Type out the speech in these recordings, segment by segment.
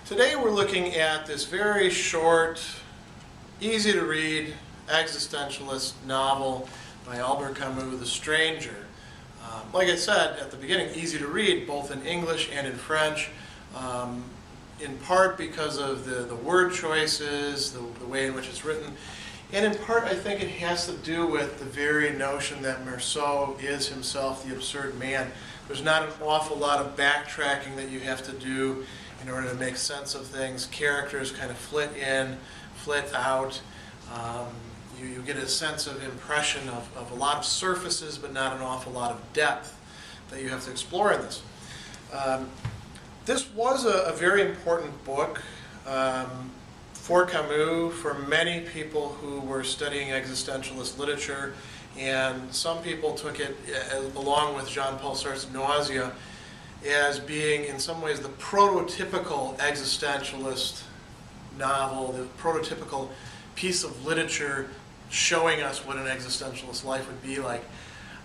Today we're looking at this very short, easy to read, existentialist novel by Albert Camus, The Stranger. Like I said at the beginning, easy to read both in English and in French, in part because of the word choices, the way in which it's written, and in part I think it has to do with the very notion that Meursault is himself the absurd man. There's not an awful lot of backtracking that you have to do in order to make sense of things. Characters kind of flit in, flit out. You get a sense of impression of a lot of surfaces, but not an awful lot of depth that you have to explore in this. This was a very important book for Camus, for many people who were studying existentialist literature, and some people took it, along with Jean-Paul Sartre's Nausea, as being in some ways the prototypical existentialist novel, the prototypical piece of literature showing us what an existentialist life would be like.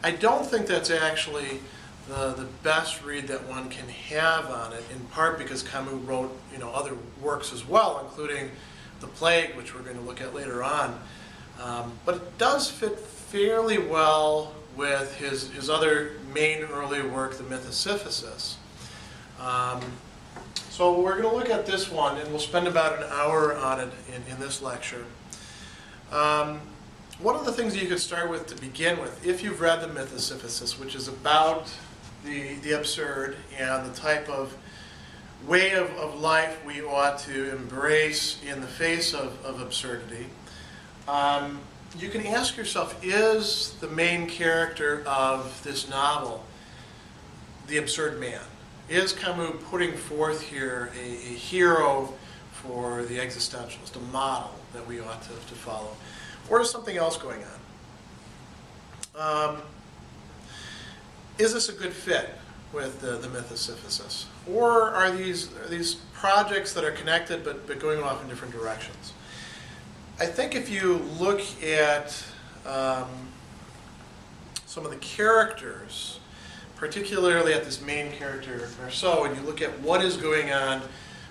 I don't think that's actually the best read that one can have on it, in part because Camus wrote other works as well, including The Plague, which we're going to look at later on. But it does fit fairly well with his other main early work, The Myth of Sisyphus. So we're going to look at this one, and we'll spend about an hour on it in this lecture. One of the things you could start with to begin with, if you've read The Myth of Sisyphus, which is about the absurd and the type of way of life we ought to embrace in the face of absurdity, you can ask yourself, is the main character of this novel the absurd man? Is Camus putting forth here a hero for the existentialist, a model that we ought to follow? Or is something else going on? Is this a good fit with the Myth of Sisyphus? Or are these projects that are connected but going off in different directions? I think if you look at some of the characters, particularly at this main character, Meursault, and you look at what is going on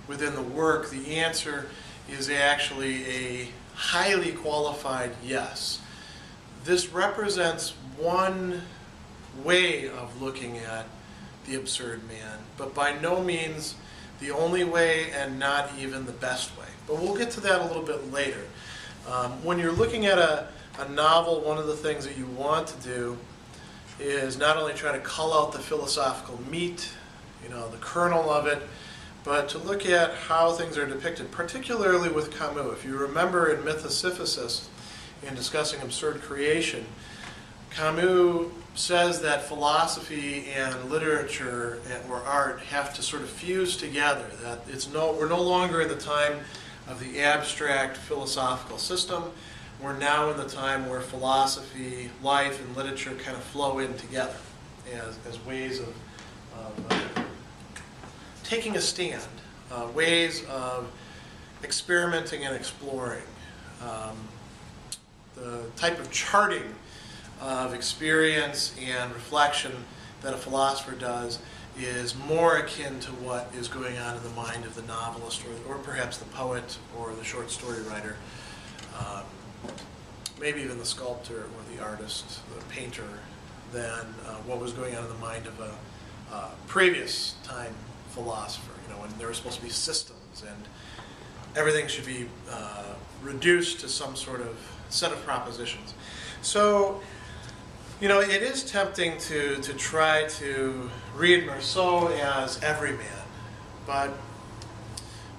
within the work, the answer is actually a highly qualified yes. This represents one way of looking at the absurd man, but by no means the only way and not even the best way. But we'll get to that a little bit later. When you're looking at a novel, one of the things that you want to do is not only try to cull out the philosophical meat, the kernel of it, but to look at how things are depicted, particularly with Camus. If you remember in Myth of Sisyphus, in discussing absurd creation, Camus says that philosophy and literature or art have to sort of fuse together, that we're no longer in the time of the abstract philosophical system. We're now in the time where philosophy, life, and literature kind of flow in together as ways of taking a stand, ways of experimenting and exploring. The type of charting of experience and reflection that a philosopher does is more akin to what is going on in the mind of the novelist or perhaps the poet or the short story writer, maybe even the sculptor or the artist, the painter, than what was going on in the mind of a previous time philosopher, when there were supposed to be systems and everything should be reduced to some sort of set of propositions. So, it is tempting to try to read Meursault as Everyman, but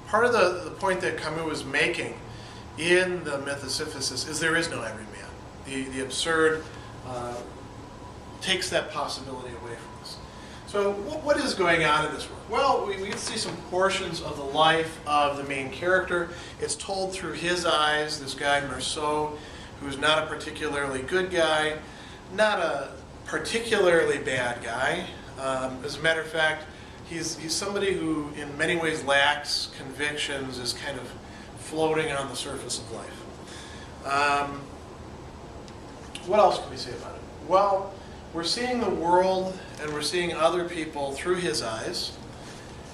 part of the point that Camus was making in the Myth of Sisyphus is there is no Everyman. The absurd takes that possibility away from us. So what is going on in this work? Well, we get to see some portions of the life of the main character. It's told through his eyes, this guy Meursault, who's not a particularly good guy, not a particularly bad guy. As a matter of fact, he's somebody who in many ways lacks convictions, is kind of floating on the surface of life. What else can we say about it? Well, we're seeing the world and we're seeing other people through his eyes,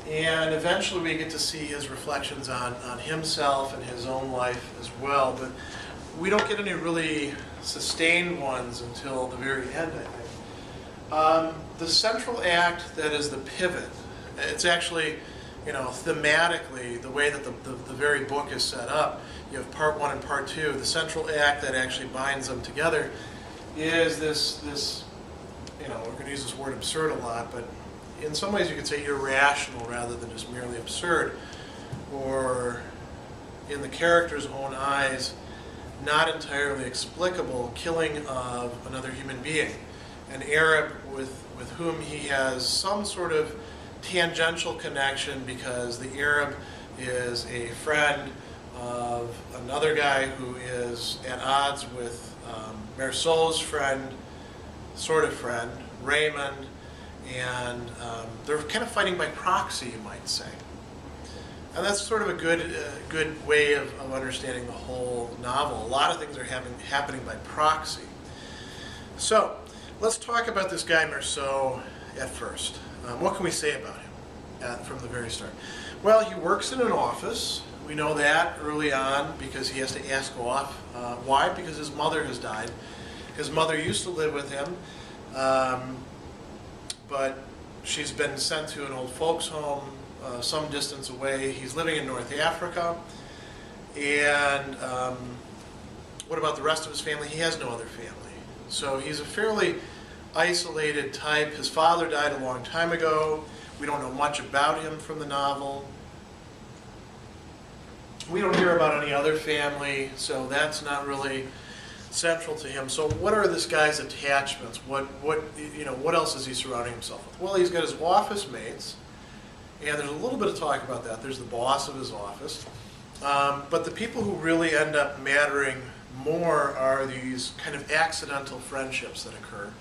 And eventually we get to see his reflections on himself and his own life as well. But we don't get any really sustained ones until the very end, I think. The central act that is the pivot, it's actually, thematically, the way that the very book is set up, you have part one and part two. The central act that actually binds them together is this we're going to use this word absurd a lot, but in some ways you could say irrational rather than just merely absurd, or in the character's own eyes, not entirely explicable killing of another human being, an Arab with whom he has some sort of tangential connection because the Arab is a friend of another guy who is at odds with Meursault's friend, Raymond, and they're kind of fighting by proxy, you might say. And that's sort of a good way of understanding the whole novel. A lot of things are happening by proxy. So, let's talk about this guy Meursault at first. What can we say about him from the very start? Well, he works in an office. We know that early on because he has to ask off. Why? Because his mother has died. His mother used to live with him, but she's been sent to an old folks' home some distance away. He's living in North Africa. And what about the rest of his family? He has no other family. So he's a fairly isolated type. His father died a long time ago. We don't know much about him from the novel. We don't hear about any other family, so that's not really central to him. So what are this guy's attachments? What else is he surrounding himself with? Well, he's got his office mates, and there's a little bit of talk about that. There's the boss of his office. But the people who really end up mattering more are these kind of accidental friendships that occur.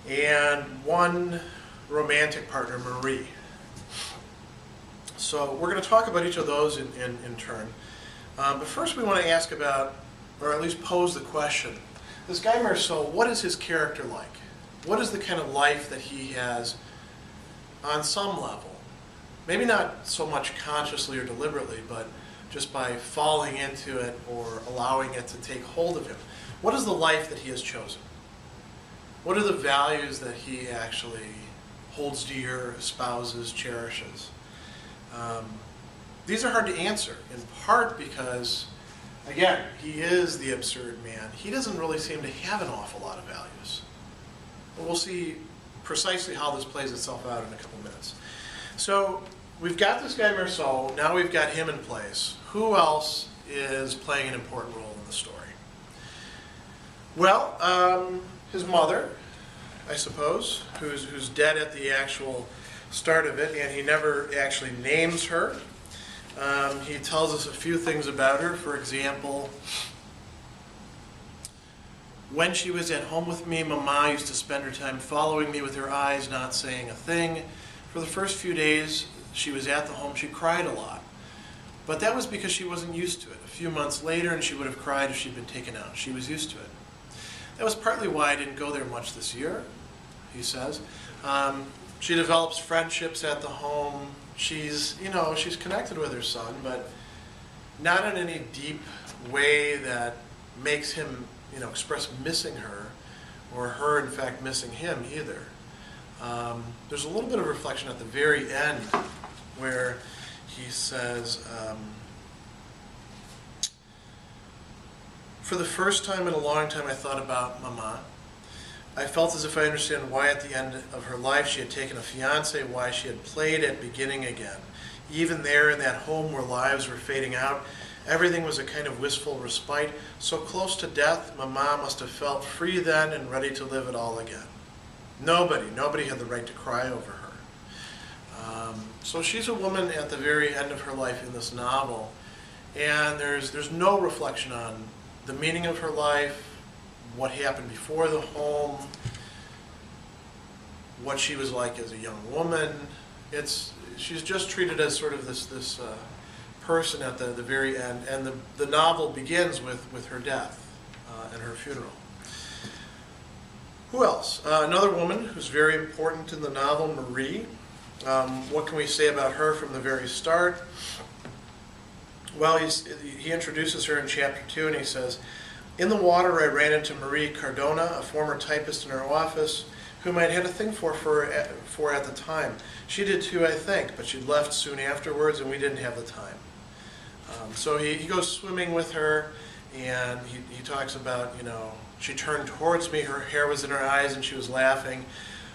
And one romantic partner, Marie. So we're going to talk about each of those in turn. But first we want to ask about, or at least pose the question, this guy Meursault, what is his character like? What is the kind of life that he has on some level? Maybe not so much consciously or deliberately, but just by falling into it or allowing it to take hold of him. What is the life that he has chosen? What are the values that he actually holds dear, espouses, cherishes? These are hard to answer, in part because, again, he is the absurd man. He doesn't really seem to have an awful lot of values. But we'll see precisely how this plays itself out in a couple minutes. So we've got this guy Meursault, now we've got him in place. Who else is playing an important role in the story? Well, his mother, I suppose, who's dead at the actual start of it, and he never actually names her. He tells us a few things about her. For example, when she was at home with me, Mama used to spend her time following me with her eyes, not saying a thing. For the first few days she was at the home, she cried a lot. But that was because she wasn't used to it. A few months later, and she would have cried if she'd been taken out. She was used to it. That was partly why I didn't go there much this year, he says. She develops friendships at the home. She's connected with her son, but not in any deep way that makes him, express missing her, or her, in fact, missing him either. There's a little bit of reflection at the very end where he says, for the first time in a long time I thought about Mama. I felt as if I understand why at the end of her life she had taken a fiancé, why she had played at beginning again. Even there in that home where lives were fading out, everything was a kind of wistful respite. So close to death, Mama must have felt free then and ready to live it all again. Nobody had the right to cry over her. So she's a woman at the very end of her life in this novel, and there's no reflection on the meaning of her life, what happened before the home, what she was like as a young woman. She's just treated as sort of this person at the very end, and the novel begins with her death and her funeral. Who else? Another woman who's very important in the novel, Marie. What can we say about her from the very start? Well, he introduces her in chapter 2, and he says, "In the water I ran into Marie Cardona, a former typist in our office, whom I'd had a thing for at the time. She did too, I think, but she'd left soon afterwards, and we didn't have the time." So he goes swimming with her, and he talks about, she turned towards me, her hair was in her eyes, and she was laughing.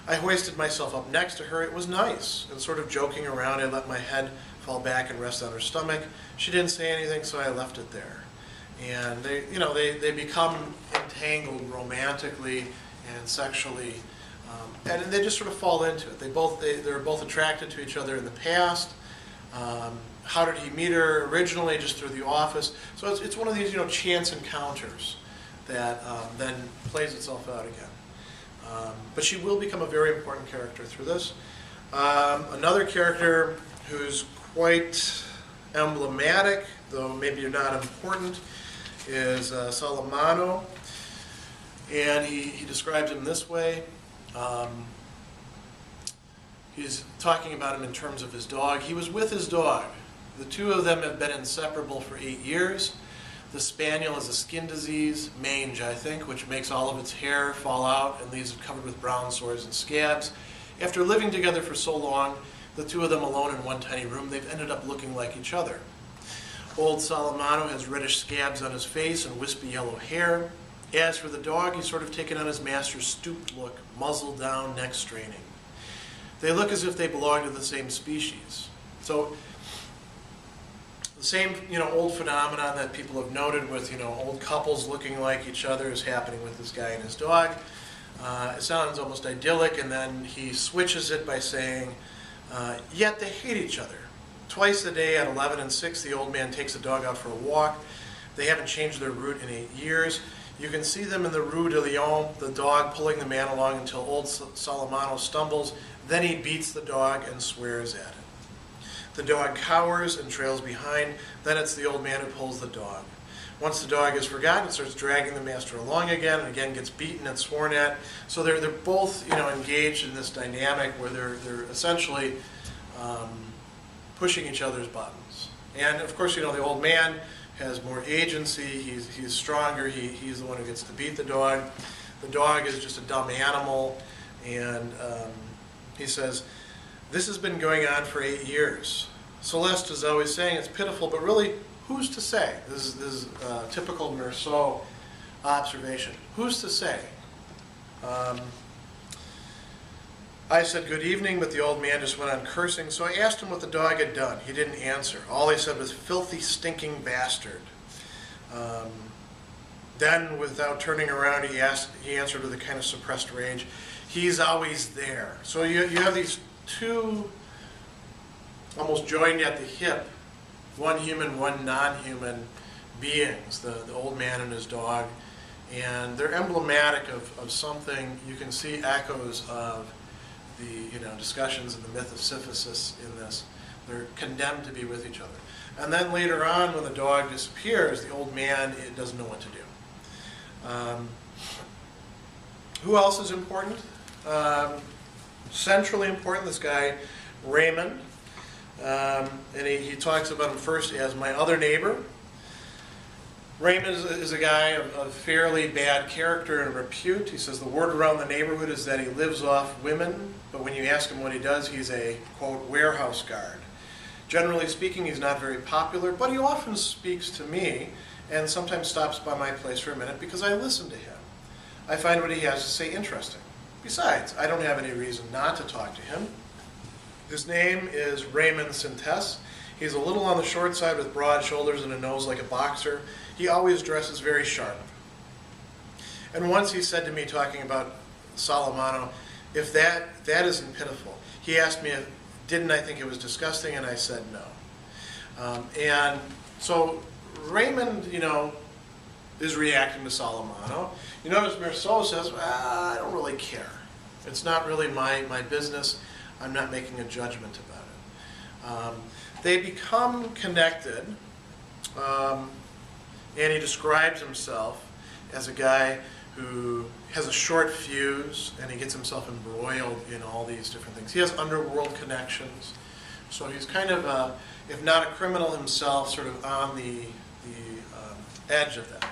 I hoisted myself up next to her. It was nice, and sort of joking around, I let my head fall back and rest on her stomach. She didn't say anything, so I left it there. And they become entangled romantically and sexually, and they just sort of fall into it. They're both attracted to each other in the past. How did he meet her? Originally just through the office. So it's one of these chance encounters that then plays itself out again. But she will become a very important character through this. Another character who's quite emblematic, though maybe not important, is Salamano. And he describes him this way. He's talking about him in terms of his dog. He was with his dog. The two of them have been inseparable for 8 years. The spaniel has a skin disease, mange I think, which makes all of its hair fall out and leaves it covered with brown sores and scabs. After living together for so long, the two of them alone in one tiny room, they've ended up looking like each other. Old Salamano has reddish scabs on his face and wispy yellow hair. As for the dog, he's sort of taken on his master's stooped look, muzzle down, neck straining. They look as if they belong to the same species. So the same, old phenomenon that people have noted with, old couples looking like each other is happening with this guy and his dog. It sounds almost idyllic, and then he switches it by saying, yet they hate each other. Twice a day at 11 and 6, the old man takes the dog out for a walk. They haven't changed their route in 8 years. You can see them in the Rue de Lyon, the dog pulling the man along until old Salamano stumbles. Then he beats the dog and swears at it. The dog cowers and trails behind. Then it's the old man who pulls the dog. Once the dog is forgotten, it starts dragging the master along again, and again gets beaten and sworn at. So they're both engaged in this dynamic where they're essentially pushing each other's buttons. And of course, the old man has more agency. He's stronger. He's the one who gets to beat the dog. The dog is just a dumb animal, and he says, "This has been going on for 8 years. Celeste is always saying it's pitiful, but really, who's to say?" This is typical Meursault observation. Who's to say? I said good evening, but the old man just went on cursing, so I asked him what the dog had done. He didn't answer. All he said was, "Filthy, stinking bastard." Then, without turning around, he answered with a kind of suppressed rage, "He's always there." So you have these two almost joined at the hip, one human, one non-human beings, the old man and his dog, and they're emblematic of something. You can see echoes of the discussions in the Myth of Sisyphus in this. They're condemned to be with each other. And then later on, when the dog disappears, the old man doesn't know what to do. Who else is important? Centrally important, this guy, Raymond. And he talks about him first as my other neighbor. Raymond is a guy of fairly bad character and repute. He says the word around the neighborhood is that he lives off women, but when you ask him what he does, he's a, quote, warehouse guard. Generally speaking, he's not very popular, but he often speaks to me and sometimes stops by my place for a minute because I listen to him. I find what he has to say interesting. Besides, I don't have any reason not to talk to him. His name is Raymond Sintes. He's a little on the short side with broad shoulders and a nose like a boxer. He always dresses very sharp. And once he said to me, talking about Salamano, if that isn't pitiful. He asked me, didn't I think it was disgusting, and I said no. And so Raymond, is reacting to Salamano. You notice Meursault says, well, I don't really care. It's not really my business. I'm not making a judgment about it. They become connected, and he describes himself as a guy who has a short fuse, and he gets himself embroiled in all these different things. He has underworld connections, so he's kind of, if not a criminal himself, sort of on the edge of that.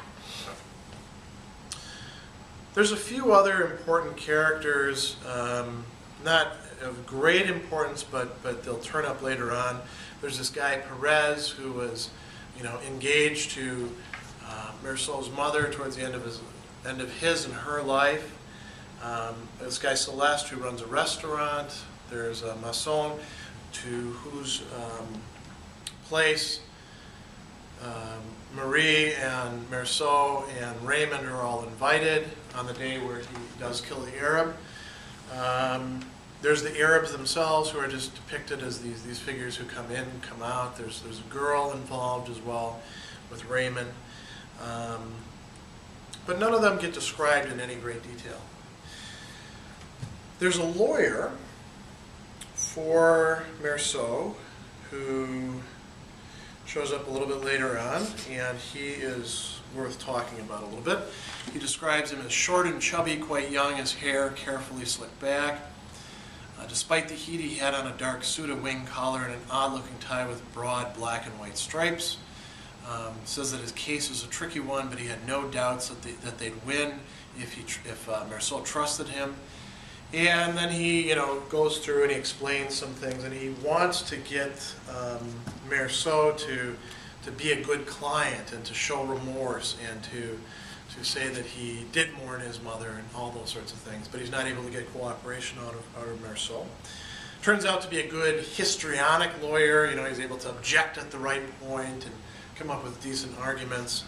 There's a few other important characters, not of great importance, but they'll turn up later on. There's this guy Perez who was, engaged to Meursault's mother towards the end of his and her life. This guy Celeste who runs a restaurant. There's Myursault, to whose place Marie and Meursault and Raymond are all invited on the day where he does kill the Arab. There's the Arabs themselves, who are just depicted as these figures who come in and come out. There's a girl involved as well with Raymond. But none of them get described in any great detail. There's a lawyer for Meursault who shows up a little bit later on, and he is worth talking about a little bit. He describes him as short and chubby, quite young, his hair carefully slicked back. Despite the heat, he had on a dark suit, a wing collar, and an odd-looking tie with broad black and white stripes. Says that his case was a tricky one, but he had no doubts that they'd win if Meursault trusted him. And then he, goes through and he explains some things, and he wants to get Meursault to be a good client and to show remorse and to say that he did mourn his mother and all those sorts of things, but he's not able to get cooperation out of Meursault. Turns out to be a good histrionic lawyer. He's able to object at the right point and come up with decent arguments.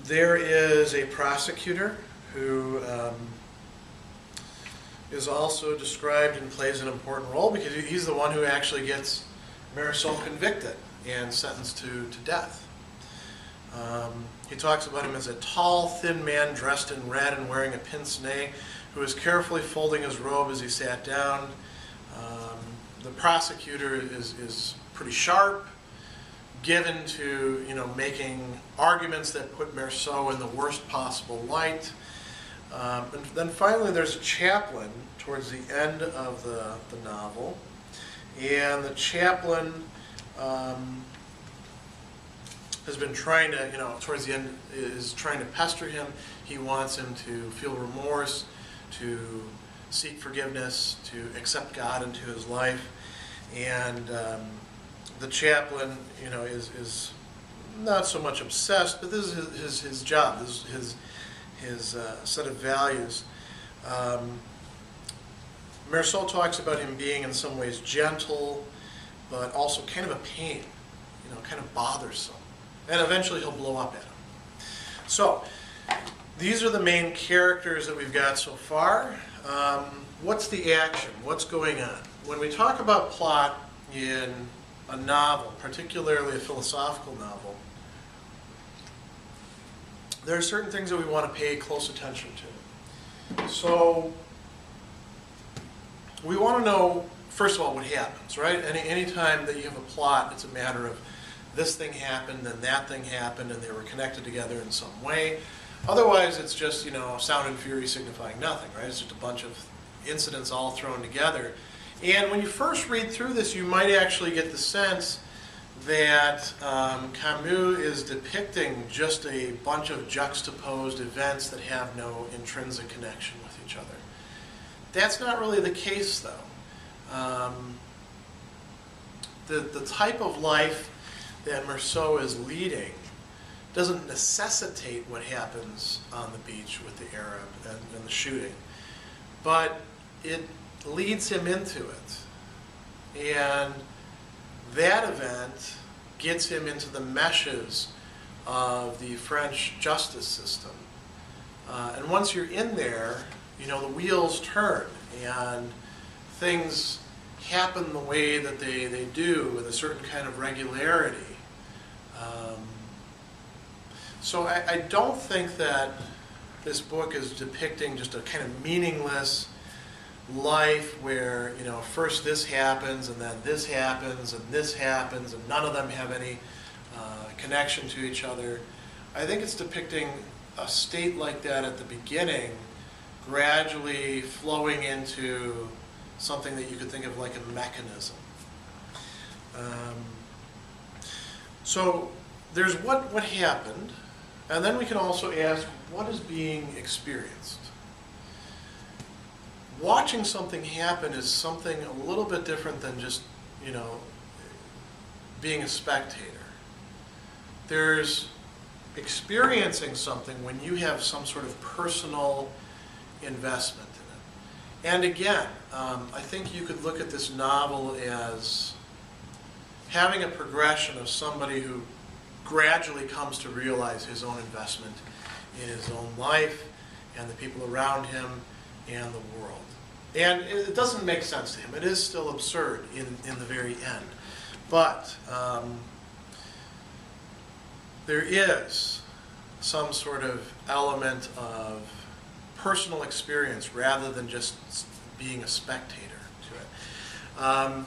There is a prosecutor who is also described and plays an important role, because he's the one who actually gets Meursault convicted and sentenced to death. He talks about him as a tall, thin man dressed in red and wearing a pince-nez, who was carefully folding his robe as he sat down. The prosecutor is pretty sharp, given to making arguments that put Meursault in the worst possible light. And then finally there's a chaplain towards the end of the novel, and the chaplain has been trying to, towards the end, is trying to pester him. He wants him to feel remorse, to seek forgiveness, to accept God into his life. And the chaplain, is not so much obsessed, but this is his job, this is his set of values. Meursault talks about him being in some ways gentle, but also kind of a pain, kind of bothersome. And eventually he'll blow up at him. So, these are the main characters that we've got so far. What's the action? What's going on? When we talk about plot in a novel, particularly a philosophical novel, there are certain things that we want to pay close attention to. So, we want to know, first of all, what happens, right? Any time that you have a plot, it's a matter of this thing happened, then that thing happened, and they were connected together in some way. Otherwise, it's just, sound and fury signifying nothing, right? It's just a bunch of incidents all thrown together. And when you first read through this, you might actually get the sense that Camus is depicting just a bunch of juxtaposed events that have no intrinsic connection with each other. That's not really the case, though. The type of life that Meursault is leading doesn't necessitate what happens on the beach with the Arab and the shooting, but it leads him into it. And that event gets him into the meshes of the French justice system. And once you're in there, the wheels turn and things happen the way that they do with a certain kind of regularity. So I don't think that this book is depicting just a kind of meaningless life where, first this happens and then this happens and this happens and none of them have any connection to each other. I think it's depicting a state like that at the beginning, gradually flowing into something that you could think of like a mechanism. So there's what happened, and then we can also ask, what is being experienced? Watching something happen is something a little bit different than just, being a spectator. There's experiencing something when you have some sort of personal investment in it. And again, I think you could look at this novel as having a progression of somebody who gradually comes to realize his own investment in his own life and the people around him and the world. And it doesn't make sense to him. It is still absurd in the very end. But there is some sort of element of personal experience rather than just being a spectator to it.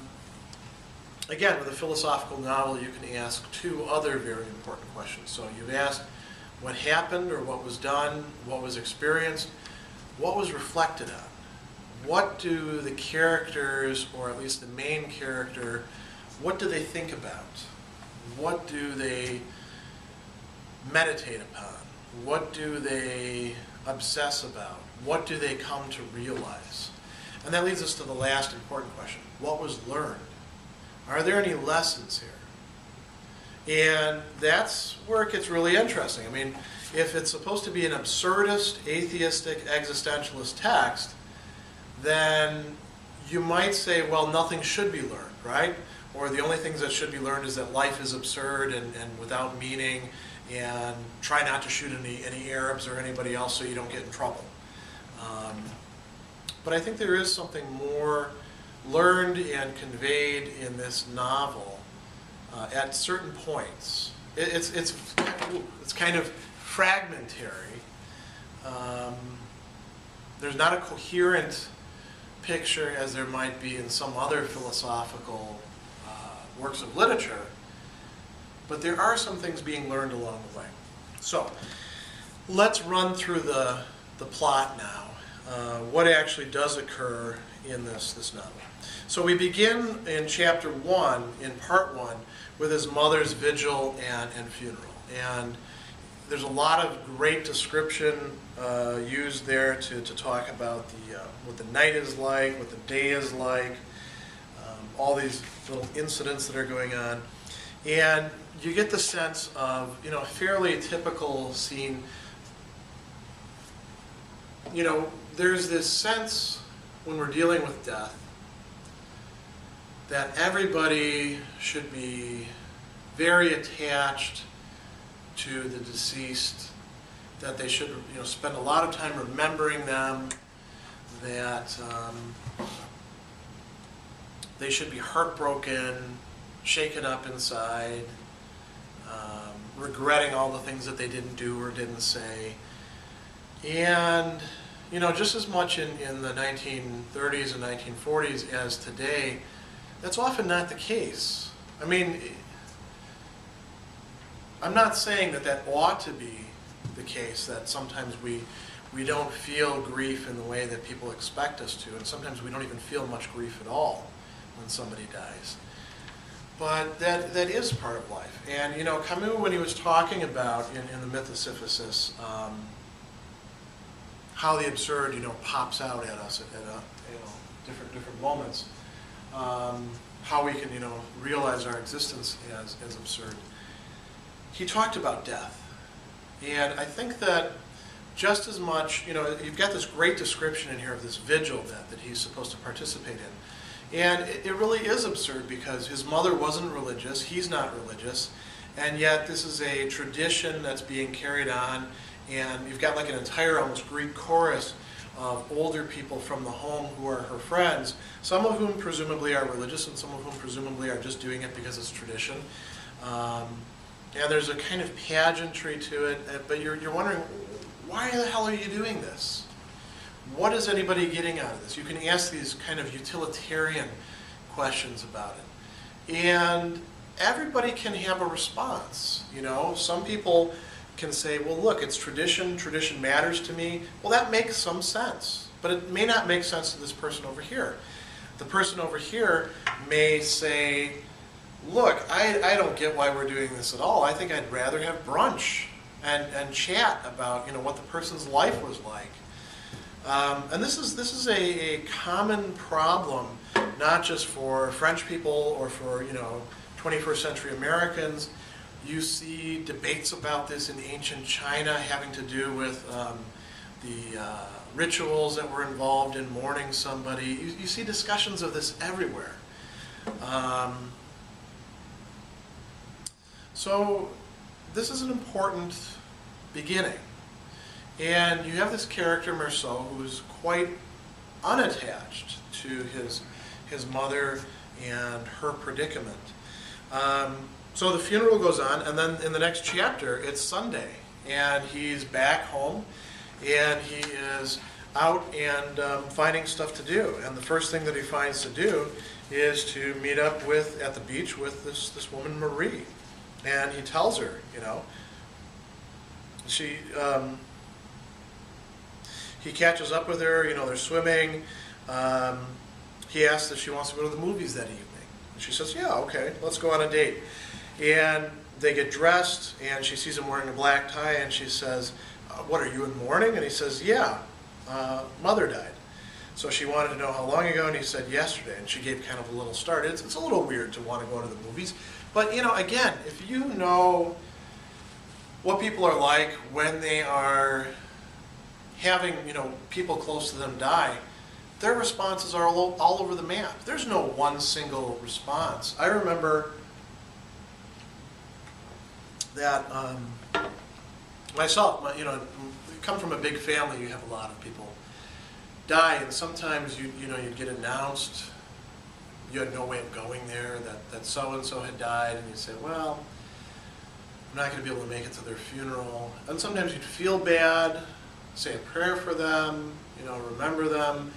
Again, with a philosophical novel, you can ask two other very important questions. So you've asked what happened or what was done, what was experienced, what was reflected on. What do the characters, or at least the main character, what do they think about? What do they meditate upon? What do they obsess about? What do they come to realize? And that leads us to the last important question. What was learned? Are there any lessons here? And that's where it gets really interesting. I mean, if it's supposed to be an absurdist, atheistic, existentialist text, then you might say, well, nothing should be learned, right? Or the only things that should be learned is that life is absurd and without meaning, and try not to shoot any Arabs or anybody else so you don't get in trouble. But I think there is something more learned and conveyed in this novel at certain points. It's kind of fragmentary. There's not a coherent picture as there might be in some other philosophical works of literature, but there are some things being learned along the way. So let's run through the plot now. What actually does occur in this novel. So we begin in chapter 1, in part 1, with his mother's vigil and funeral. And there's a lot of great description used there to talk about what the night is like, what the day is like, all these little incidents that are going on. And you get the sense of, a fairly typical scene. There's this sense when we're dealing with death that everybody should be very attached to the deceased, that they should spend a lot of time remembering them, that they should be heartbroken, shaken up inside, regretting all the things that they didn't do or didn't say. And just as much in the 1930s and 1940s as today, that's often not the case. I mean, I'm not saying that ought to be the case, that sometimes we don't feel grief in the way that people expect us to, and sometimes we don't even feel much grief at all when somebody dies. But that is part of life. And Camus, when he was talking about in the Myth of Sisyphus, how the absurd pops out at us at different moments, how we can realize our existence as absurd. He talked about death, and I think that just as much, you've got this great description in here of this vigil that he's supposed to participate in, and it really is absurd because his mother wasn't religious, he's not religious, and yet this is a tradition that's being carried on, and you've got like an entire almost Greek chorus of older people from the home who are her friends, some of whom presumably are religious and some of whom presumably are just doing it because it's tradition. And there's a kind of pageantry to it, but you're wondering, why the hell are you doing this? What is anybody getting out of this? You can ask these kind of utilitarian questions about it. And everybody can have a response. Some people can say, well, look, it's tradition, tradition matters to me. Well, that makes some sense, but it may not make sense to this person over here. The person over here may say, look, I don't get why we're doing this at all. I think I'd rather have brunch and chat about, you know, what the person's life was like. And this is a common problem, not just for French people or for, you know, 21st century Americans. You see debates about this in ancient China having to do with the rituals that were involved in mourning somebody. You see discussions of this everywhere. So this is an important beginning. And you have this character, Meursault, who is quite unattached to his mother and her predicament. So the funeral goes on, and then in the next chapter, it's Sunday, and he's back home, and he is out and finding stuff to do. And the first thing that he finds to do is to meet up at the beach with this woman, Marie. And he tells her, you know, he catches up with her, you know, they're swimming. He asks if she wants to go to the movies that evening. And she says, yeah, okay, let's go on a date. And they get dressed, and she sees him wearing a black tie, and she says, what, are you in mourning? And he says, yeah, mother died. So she wanted to know how long ago, and he said yesterday, and she gave kind of a little start. It's a little weird to want to go to the movies, but, you know, again, if you know what people are like when they are having, you know, people close to them die, their responses are all over the map. There's no one single response. I remember that myself, you know, come from a big family, you have a lot of people die, and sometimes you'd get announced, you had no way of going there, that so-and-so had died, and you'd say, well, I'm not going to be able to make it to their funeral. And sometimes you'd feel bad, say a prayer for them, you know, remember them,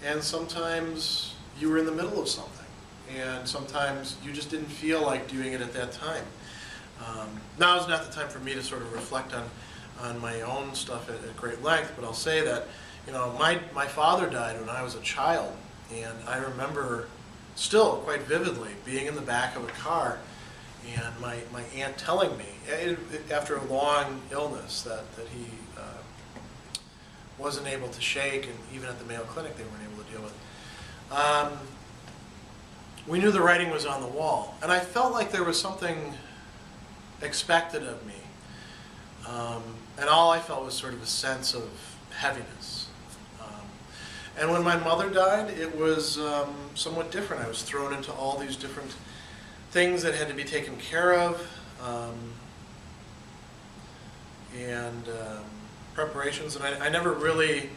and sometimes you were in the middle of something, and sometimes you just didn't feel like doing it at that time. Now is not the time for me to sort of reflect on my own stuff at great length, but I'll say that, you know, my father died when I was a child, and I remember still quite vividly being in the back of a car and my aunt telling me, after a long illness that he wasn't able to shake, and even at the Mayo Clinic they weren't able to deal with. We knew the writing was on the wall, and I felt like there was something expected of me, and all I felt was sort of a sense of heaviness. And when my mother died, it was somewhat different. I was thrown into all these different things that had to be taken care of, and preparations, and I never really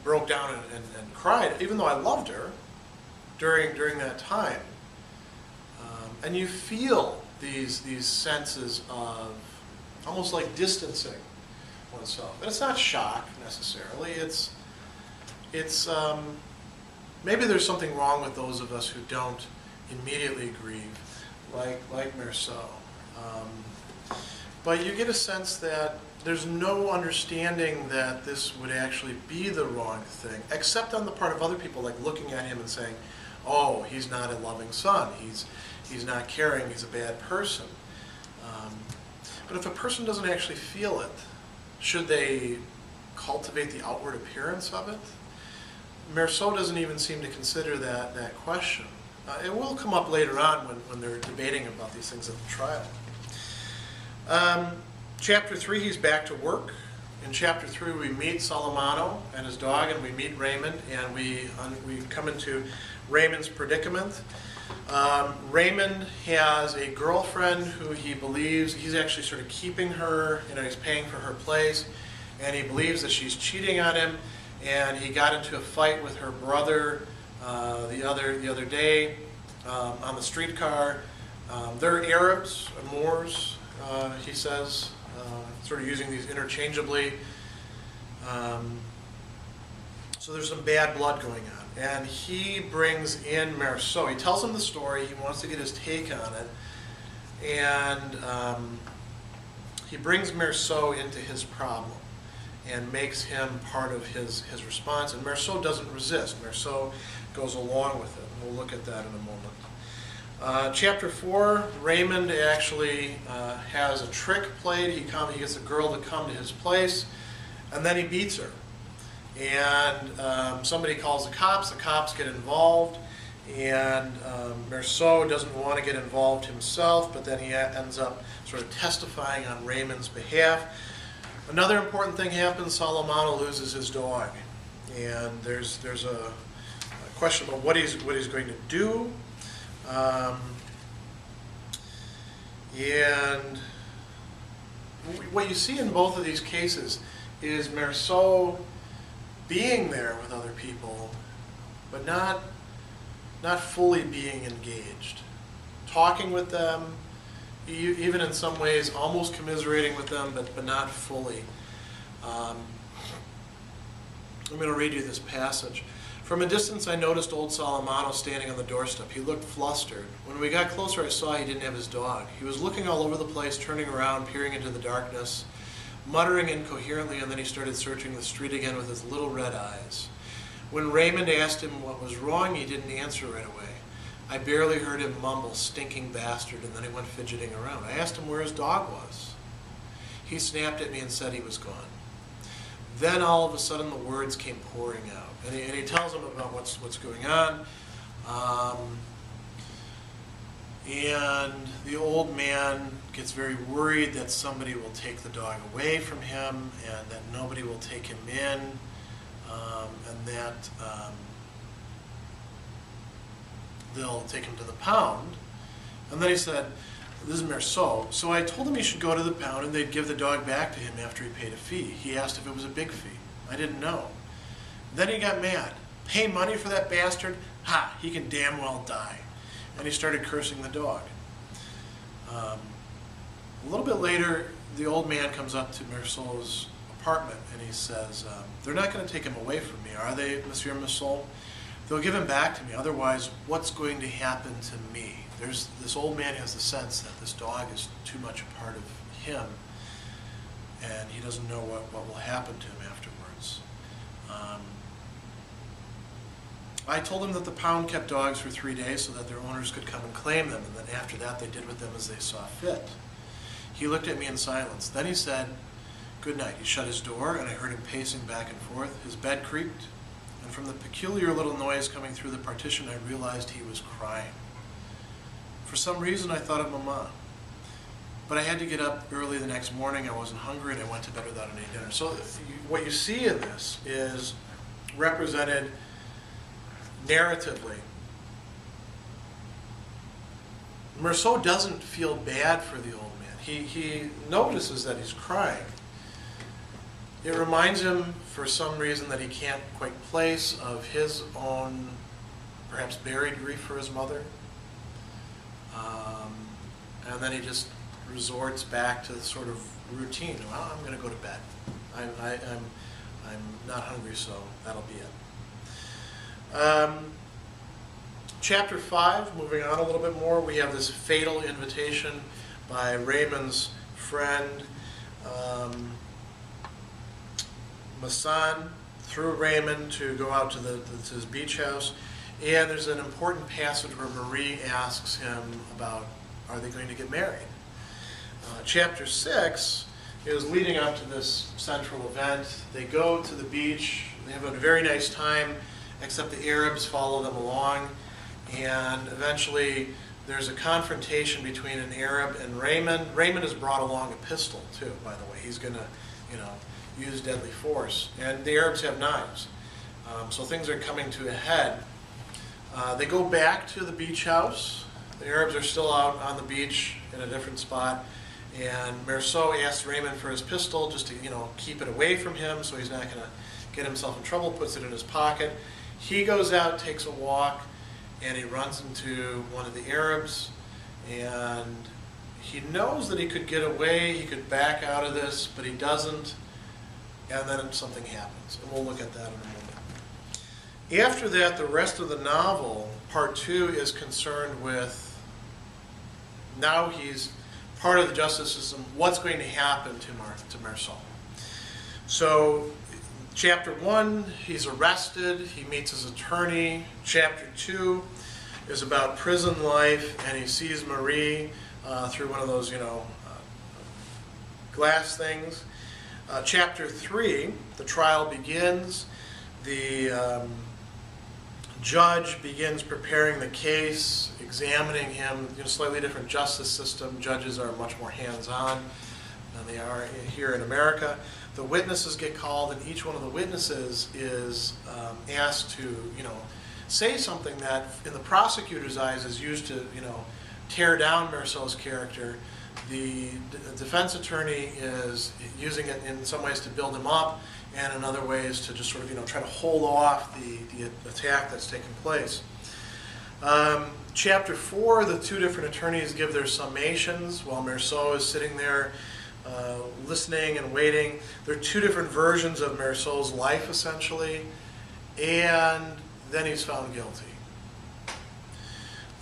broke down and cried, even though I loved her during that time. And you feel these senses of almost like distancing oneself. And it's not shock necessarily. It's maybe there's something wrong with those of us who don't immediately grieve, like Meursault. But you get a sense that there's no understanding that this would actually be the wrong thing, except on the part of other people, like looking at him and saying, oh, he's not a loving son, he's not caring, he's a bad person. But if a person doesn't actually feel it, should they cultivate the outward appearance of it? Meursault doesn't even seem to consider that question. It will come up later on when they're debating about these things at the trial. Chapter 3, he's back to work. In chapter 3, we meet Solimano and his dog, and we meet Raymond, and we come into Raymond's predicament. Raymond has a girlfriend who he believes, he's actually sort of keeping her, you know, he's paying for her place, and he believes that she's cheating on him, and he got into a fight with her brother the other day on the streetcar. They're Arabs, Moors, he says, sort of using these interchangeably. So there's some bad blood going on. And he brings in Meursault. He tells him the story. He wants to get his take on it. And he brings Meursault into his problem and makes him part of his response. And Meursault doesn't resist. Meursault goes along with it. And we'll look at that in a moment. Chapter 4, Raymond actually has a trick played. He gets a girl to come to his place, and then he beats her. And somebody calls the cops get involved, and Meursault doesn't want to get involved himself, but then he ends up sort of testifying on Raymond's behalf. Another important thing happens. Salamano loses his dog, and there's a question about what he's going to do. And what you see in both of these cases is Meursault being there with other people, but not fully being engaged, talking with them, even in some ways almost commiserating with them, but not fully. I'm going to read you this passage. From a distance, I noticed old Salamano standing on the doorstep. He looked flustered. When we got closer, I saw he didn't have his dog. He was looking all over the place, turning around, peering into the darkness, muttering incoherently, and then he started searching the street again with his little red eyes. When Raymond asked him what was wrong, he didn't answer right away. I barely heard him mumble, "Stinking bastard," and then he went fidgeting around. I asked him where his dog was. He snapped at me and said he was gone. Then all of a sudden the words came pouring out. And he tells him about what's going on. And the old man gets very worried that somebody will take the dog away from him and that nobody will take him in, and that they'll take him to the pound. And then he said, this is Meursault. So I told him he should go to the pound and they'd give the dog back to him after he paid a fee. He asked if it was a big fee. I didn't know. Then he got mad. Pay money for that bastard? Ha! He can damn well die. And he started cursing the dog. A little bit later, the old man comes up to Meursault's apartment and he says, they're not going to take him away from me, are they, Monsieur Meursault? They'll give him back to me. Otherwise, what's going to happen to me? This old man has the sense that this dog is too much a part of him, and he doesn't know what will happen to him afterwards. I told him that the pound kept dogs for 3 days so that their owners could come and claim them, and then after that they did with them as they saw fit. He looked at me in silence. Then he said, "Good night." He shut his door, and I heard him pacing back and forth. His bed creaked, and from the peculiar little noise coming through the partition, I realized he was crying. For some reason, I thought of Mama. But I had to get up early the next morning. I wasn't hungry, and I went to bed without any dinner. So what you see in this is represented narratively. Meursault doesn't feel bad for the old man. He notices that he's crying. It reminds him, for some reason that he can't quite place, of his own, perhaps buried grief for his mother. And then he just resorts back to the sort of routine. Well, I'm going to go to bed. I'm not hungry, so that'll be it. Chapter 5, moving on a little bit more, we have this fatal invitation by Raymond's friend, Masson, through Raymond to go out to his beach house. And there's an important passage where Marie asks him about, are they going to get married? Chapter 6 is leading up to this central event. They go to the beach, they have a very nice time, except the Arabs follow them along, and eventually there's a confrontation between an Arab and Raymond. Raymond has brought along a pistol too, by the way. He's going to, use deadly force. And the Arabs have knives. So things are coming to a head. They go back to the beach house. The Arabs are still out on the beach in a different spot. And Meursault asks Raymond for his pistol just to, keep it away from him so he's not going to get himself in trouble, puts it in his pocket. He goes out, takes a walk, and he runs into one of the Arabs. And he knows that he could get away, he could back out of this, but he doesn't. And then something happens. And we'll look at that in a moment. After that, the rest of the novel, part 2, is concerned with, now he's part of the justice system, what's going to happen to Meursault. So, chapter 1, he's arrested, he meets his attorney. Chapter 2 is about prison life, and he sees Marie through one of those, glass things. Chapter 3, the trial begins. The judge begins preparing the case, examining him. Slightly different justice system. Judges are much more hands-on than they are here in America. The witnesses get called, and each one of the witnesses is asked to, say something that, in the prosecutor's eyes, is used to, tear down Meursault's character. The defense attorney is using it in some ways to build him up, and in other ways to just sort of, try to hold off the attack that's taken place. Chapter 4, the two different attorneys give their summations while Meursault is sitting there listening and waiting. There are two different versions of Meursault's life, essentially, and then he's found guilty.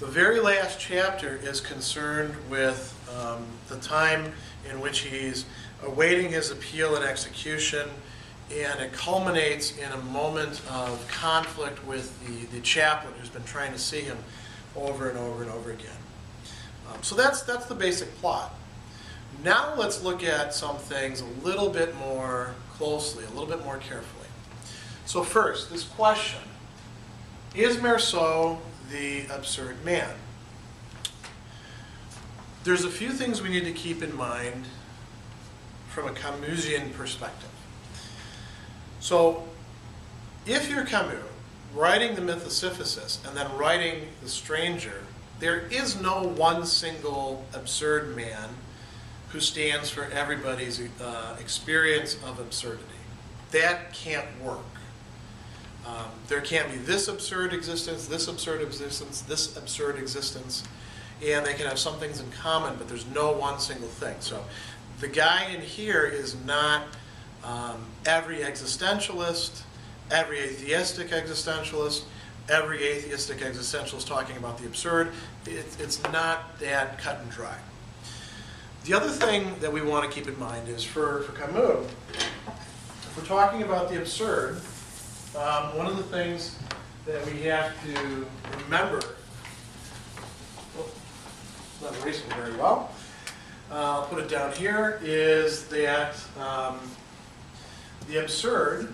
The very last chapter is concerned with the time in which he's awaiting his appeal and execution, and it culminates in a moment of conflict with the chaplain who's been trying to see him over and over and over again. So that's the basic plot. Now let's look at some things a little bit more closely, a little bit more carefully. So first, this question: is Meursault the absurd man? There's a few things we need to keep in mind from a Camusian perspective. So, if you're Camus, writing the Myth of Sisyphus and then writing The Stranger, there is no one single absurd man who stands for everybody's experience of absurdity. That can't work. There can't be this absurd existence, this absurd existence, this absurd existence, and they can have some things in common, but there's no one single thing. So the guy in here is not every existentialist, every atheistic existentialist, every atheistic existentialist talking about the absurd. It's not that cut and dry. The other thing that we want to keep in mind is for Camus, if we're talking about the absurd, one of the things that we have to remember, it's not erasing very well, I'll put it down here, is that the absurd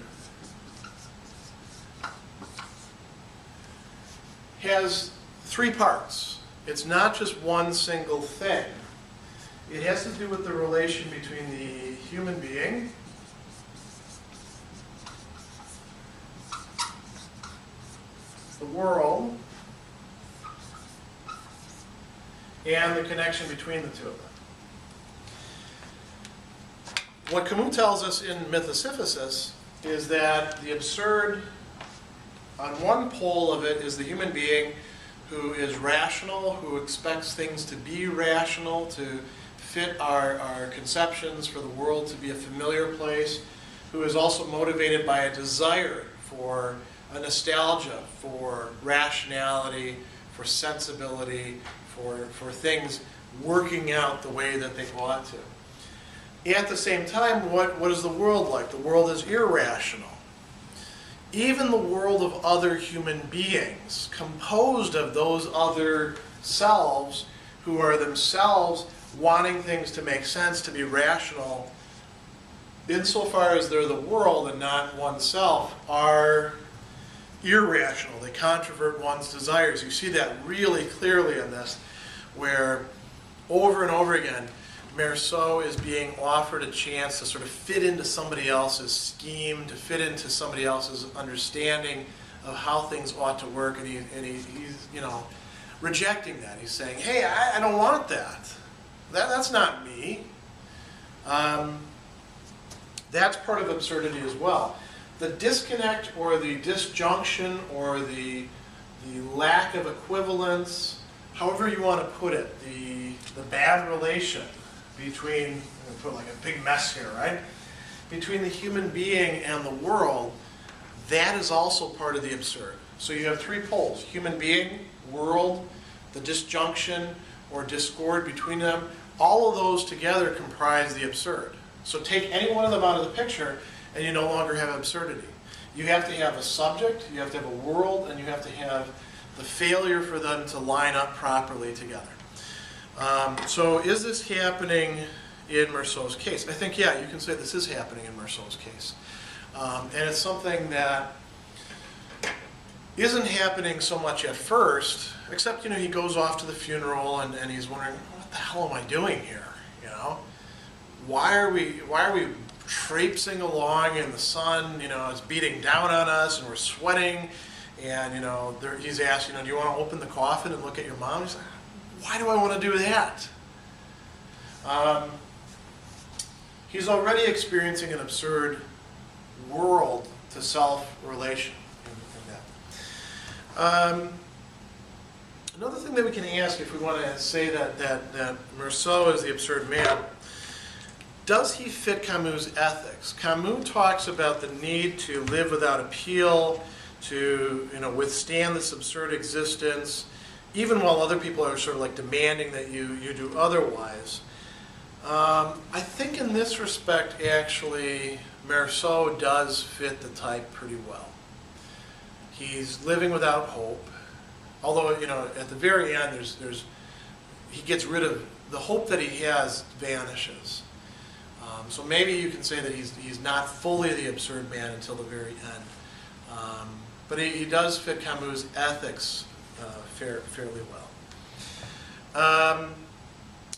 has three parts. It's not just one single thing. It has to do with the relation between the human being the world, and the connection between the two of them. What Camus tells us in Myth of Sisyphus is that the absurd, on one pole of it, is the human being who is rational, who expects things to be rational, to fit our conceptions for the world to be a familiar place, who is also motivated by a desire for a nostalgia for rationality, for sensibility, for things working out the way that they ought to. At the same time, what is the world like? The world is irrational. Even the world of other human beings, composed of those other selves who are themselves wanting things to make sense, to be rational, insofar as they're the world and not oneself, are irrational. They controvert one's desires. You see that really clearly in this, where over and over again, Meursault is being offered a chance to sort of fit into somebody else's scheme, to fit into somebody else's understanding of how things ought to work, and he's rejecting that. He's saying, hey, I don't want that. That's not me. That's part of absurdity as well. The disconnect or the disjunction or the lack of equivalence, however you want to put it, the bad relation between, I'm going to put like a big mess here, right? Between the human being and the world, that is also part of the absurd. So you have three poles: human being, world, the disjunction or discord between them. all of those together comprise the absurd. So take any one of them out of the picture, and you no longer have absurdity. You have to have a subject, you have to have a world, and you have to have the failure for them to line up properly together. So is this happening in Meursault's case? I think, yeah, you can say this is happening in Meursault's case. And it's something that isn't happening so much at first, except, he goes off to the funeral and he's wondering, what the hell am I doing here? Why are we traipsing along in the sun? It's beating down on us and we're sweating. And, he's asked, do you want to open the coffin and look at your mom? He's like, why do I want to do that? He's already experiencing an absurd world to self-relation in that. Another thing that we can ask if we want to say that Meursault is the absurd man, does he fit Camus' ethics? Camus talks about the need to live without appeal, to withstand this absurd existence, even while other people are sort of like demanding that you do otherwise. I think in this respect, actually, Meursault does fit the type pretty well. He's living without hope, although at the very end, he gets rid of the hope that he has vanishes. So maybe you can say that he's not fully the absurd man until the very end, but he does fit Camus' ethics fairly well.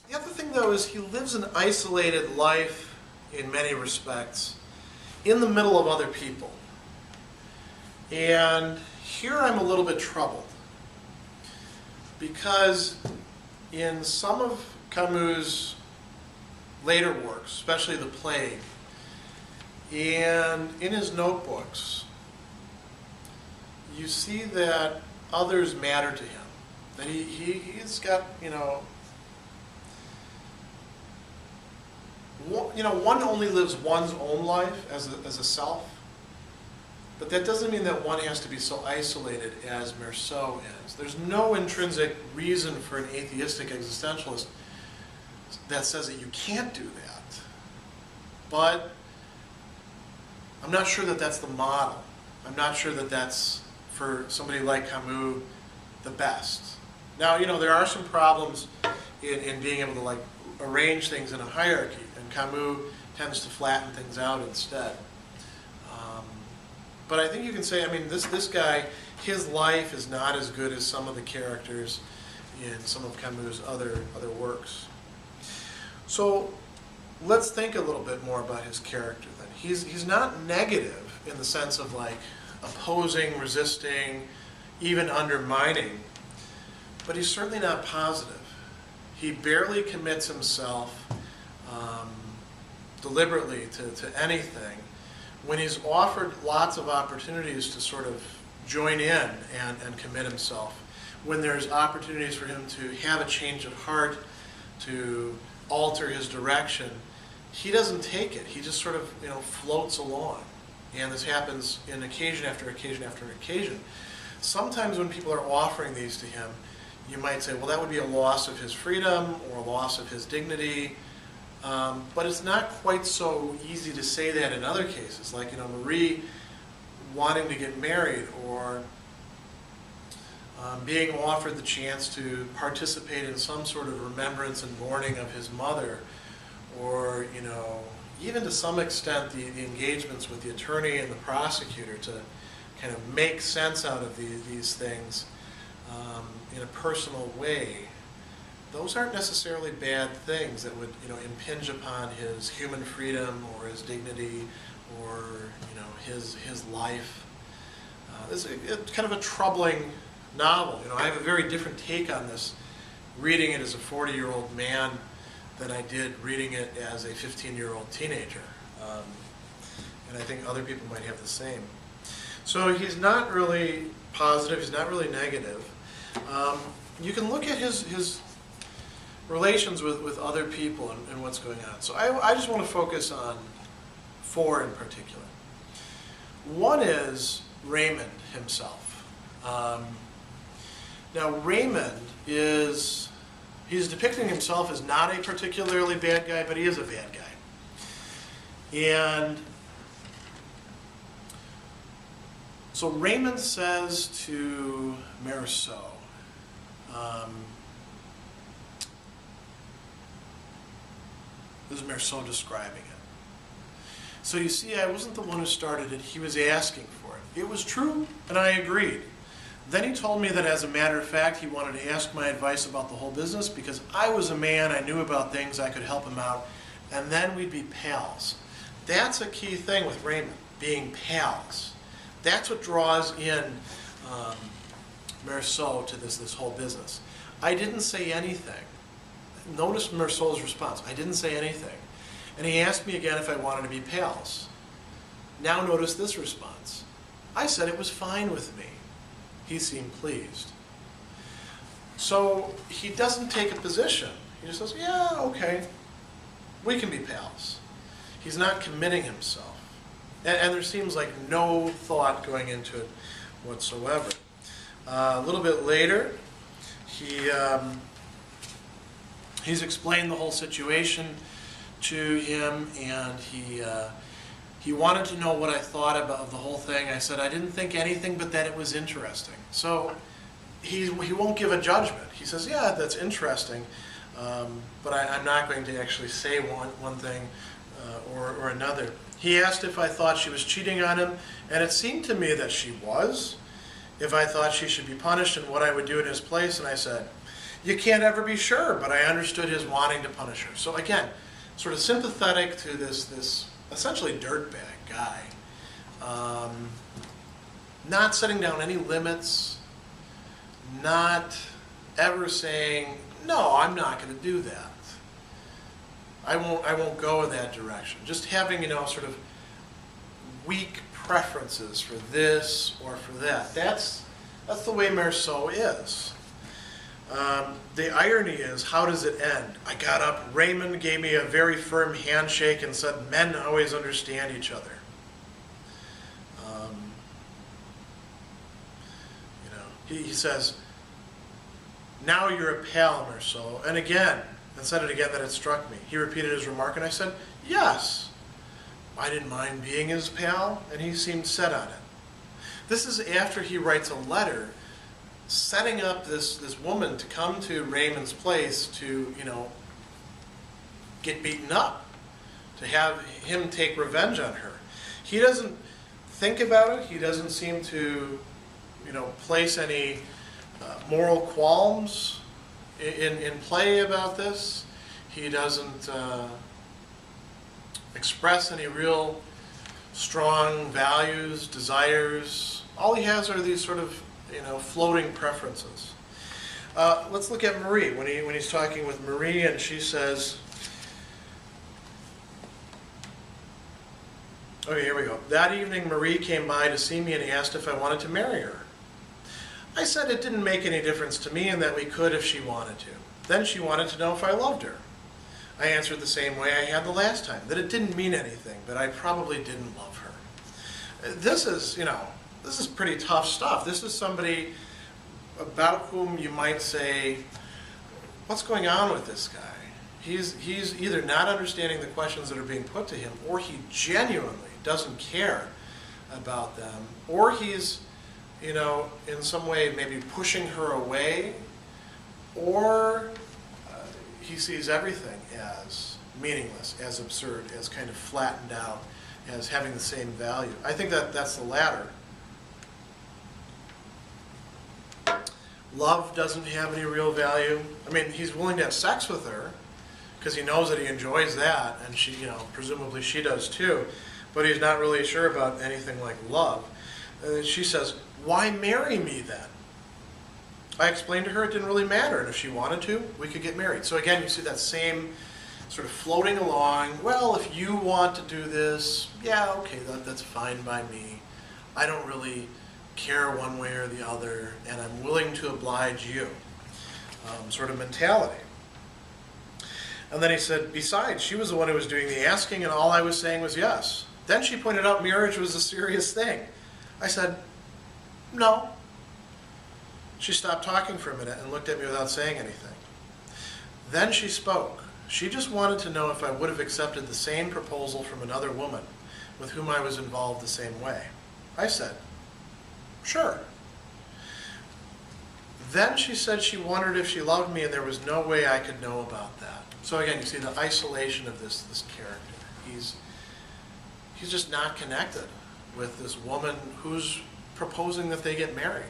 The other thing, though, is he lives an isolated life in many respects, in the middle of other people. And here I'm a little bit troubled, because in some of Camus' later works, especially The Plague, and in his notebooks, you see that others matter to him. That he's got, one only lives one's own life as a self, but that doesn't mean that one has to be so isolated as Meursault is. There's no intrinsic reason for an atheistic existentialist that says that you can't do that. But I'm not sure that that's the model. I'm not sure that that's, for somebody like Camus, the best. Now, there are some problems in being able to arrange things in a hierarchy, and Camus tends to flatten things out instead. But I think you can say, this guy, his life is not as good as some of the characters in some of Camus' other works. So let's think a little bit more about his character then. He's not negative in the sense of opposing, resisting, even undermining, but he's certainly not positive. He barely commits himself deliberately to anything when he's offered lots of opportunities to sort of join in and commit himself. When there's opportunities for him to have a change of heart, to alter his direction, he doesn't take it. He just sort of floats along. And this happens in occasion after occasion after occasion. Sometimes when people are offering these to him, you might say, well, that would be a loss of his freedom or a loss of his dignity. But it's not quite so easy to say that in other cases, like Marie wanting to get married, or being offered the chance to participate in some sort of remembrance and mourning of his mother, or even to some extent the engagements with the attorney and the prosecutor to kind of make sense out of these things in a personal way. Those aren't necessarily bad things that would impinge upon his human freedom or his dignity or his life. It's kind of a troubling novel. I have a very different take on this reading it as a 40-year-old man than I did reading it as a 15-year-old teenager. And I think other people might have the same. So he's not really positive, he's not really negative. You can look at his relations with other people and what's going on. So I just want to focus on 4 in particular. One is Raymond himself. Now Raymond he's He's depicting himself as not a particularly bad guy, but he is a bad guy. And so Raymond says to Meursault, this is Meursault describing it. So you see, I wasn't the one who started it. He was asking for it. It was true, and I agreed. Then he told me that as a matter of fact, he wanted to ask my advice about the whole business because I was a man, I knew about things, I could help him out, and then we'd be pals. That's a key thing with Raymond, being pals. That's what draws in Meursault to this whole business. I didn't say anything. Notice Meursault's response. I didn't say anything. And he asked me again if I wanted to be pals. Now notice this response. I said it was fine with me. He seemed pleased. So he doesn't take a position. He just says, yeah, okay, we can be pals. He's not committing himself. And there seems like no thought going into it whatsoever. A little bit later, he's explained the whole situation to him, and he wanted to know what I thought about the whole thing. I said I didn't think anything but that it was interesting. So he won't give a judgment. He says, yeah, that's interesting, but I'm not going to actually say one thing or another. He asked if I thought she was cheating on him, and it seemed to me that she was. If I thought she should be punished and what I would do in his place, and I said, you can't ever be sure, but I understood his wanting to punish her. So again, sort of sympathetic to this essentially dirtbag guy. Not setting down any limits, not ever saying, no, I'm not going to do that. I won't go in that direction. Just having, sort of weak preferences for this or for that. That's the way Meursault is. The irony is, how does it end? I got up, Raymond gave me a very firm handshake and said, men always understand each other. He says, now you're a pal, Meursault. And again, and said it again that it struck me. He repeated his remark and I said, yes. I didn't mind being his pal, and he seemed set on it. This is after he writes a letter setting up this woman to come to Raymond's place to, get beaten up, to have him take revenge on her. He doesn't think about it. He doesn't seem to, place any moral qualms in play about this. He doesn't express any real strong values, desires. All he has are these sort of, floating preferences. Let's look at Marie when he's talking with Marie, and she says, okay, here we go. That evening, Marie came by to see me and asked if I wanted to marry her. I said it didn't make any difference to me and that we could if she wanted to. Then she wanted to know if I loved her. I answered the same way I had the last time, that it didn't mean anything, but I probably didn't love her. This is pretty tough stuff. This is somebody about whom you might say, what's going on with this guy? He's either not understanding the questions that are being put to him, or he genuinely doesn't care about them, or he's, in some way maybe pushing her away, or he sees everything as meaningless, as absurd, as kind of flattened out, as having the same value. I think that's the latter. Love doesn't have any real value. I mean, he's willing to have sex with her because he knows that he enjoys that, and she, presumably she does too, but he's not really sure about anything like love. She says, why marry me then? I explained to her it didn't really matter, and if she wanted to, we could get married. So again, you see that same sort of floating along, well, if you want to do this, yeah, okay, that's fine by me. I don't really care one way or the other, and I'm willing to oblige you, sort of mentality. And then he said, besides, she was the one who was doing the asking, and all I was saying was yes. Then she pointed out marriage was a serious thing. I said, no. She stopped talking for a minute and looked at me without saying anything. Then she spoke. She just wanted to know if I would have accepted the same proposal from another woman with whom I was involved the same way. I said, sure. Then she said she wondered if she loved me and there was no way I could know about that. So again, you see the isolation of this character. He's just not connected with this woman who's proposing that they get married.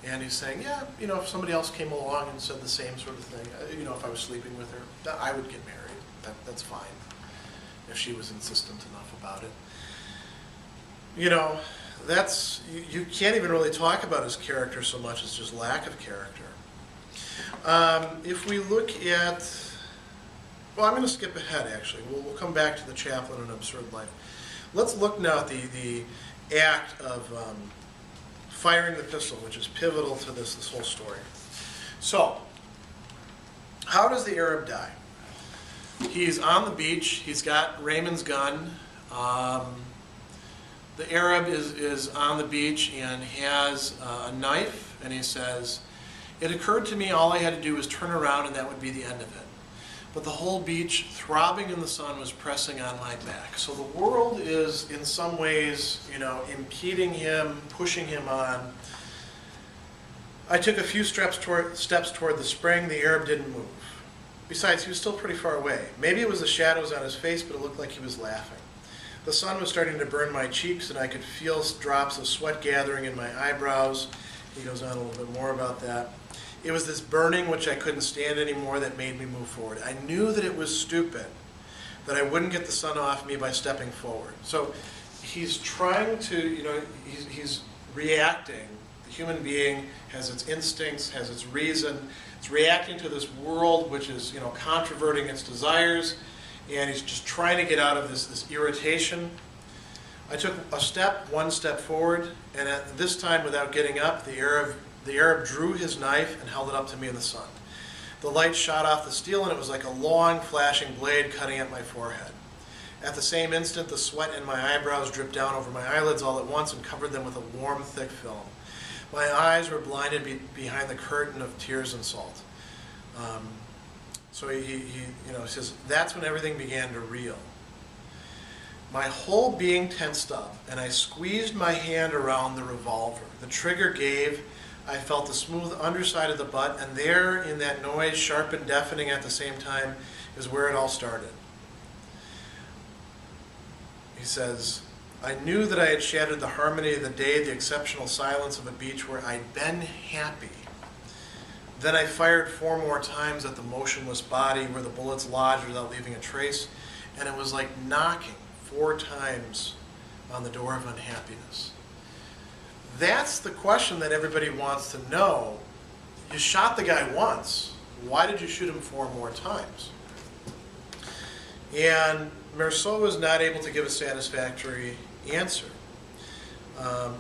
And he's saying, yeah, if somebody else came along and said the same sort of thing, if I was sleeping with her, I would get married. That's fine, if she was insistent enough about it. You can't even really talk about his character so much as just lack of character. If we look at, well, I'm going to skip ahead, actually. We'll come back to the chaplain and absurd life. Let's look now at the act of firing the pistol, which is pivotal to this whole story. So, how does the Arab die? He's on the beach. He's got Raymond's gun. The Arab is on the beach and has a knife, and he says, "It occurred to me all I had to do was turn around and that would be the end of it. But the whole beach, throbbing in the sun, was pressing on my back." So the world is, in some ways, impeding him, pushing him on. I took a few steps toward the spring. The Arab didn't move. Besides, he was still pretty far away. Maybe it was the shadows on his face, but it looked like he was laughing. The sun was starting to burn my cheeks, and I could feel drops of sweat gathering in my eyebrows. He goes on a little bit more about that. It was this burning which I couldn't stand anymore that made me move forward. I knew that it was stupid, that I wouldn't get the sun off me by stepping forward. So he's trying to, he's reacting. The human being has its instincts, has its reason. It's reacting to this world which is, controverting its desires, and he's just trying to get out of this irritation. I took one step forward, and at this time, without getting up, the Arab drew his knife and held it up to me in the sun. The light shot off the steel, and it was like a long, flashing blade cutting at my forehead. At the same instant, the sweat in my eyebrows dripped down over my eyelids all at once and covered them with a warm, thick film. My eyes were blinded behind the curtain of tears and salt. So he says, that's when everything began to reel. My whole being tensed up, and I squeezed my hand around the revolver. The trigger gave. I felt the smooth underside of the butt, and there, in that noise, sharp and deafening at the same time, is where it all started. He says, I knew that I had shattered the harmony of the day, the exceptional silence of a beach where I'd been happy. Then I fired 4 more times at the motionless body where the bullets lodged without leaving a trace, and it was like knocking 4 times on the door of unhappiness. That's the question that everybody wants to know. You shot the guy once. Why did you shoot him 4 more times? And Meursault was not able to give a satisfactory answer.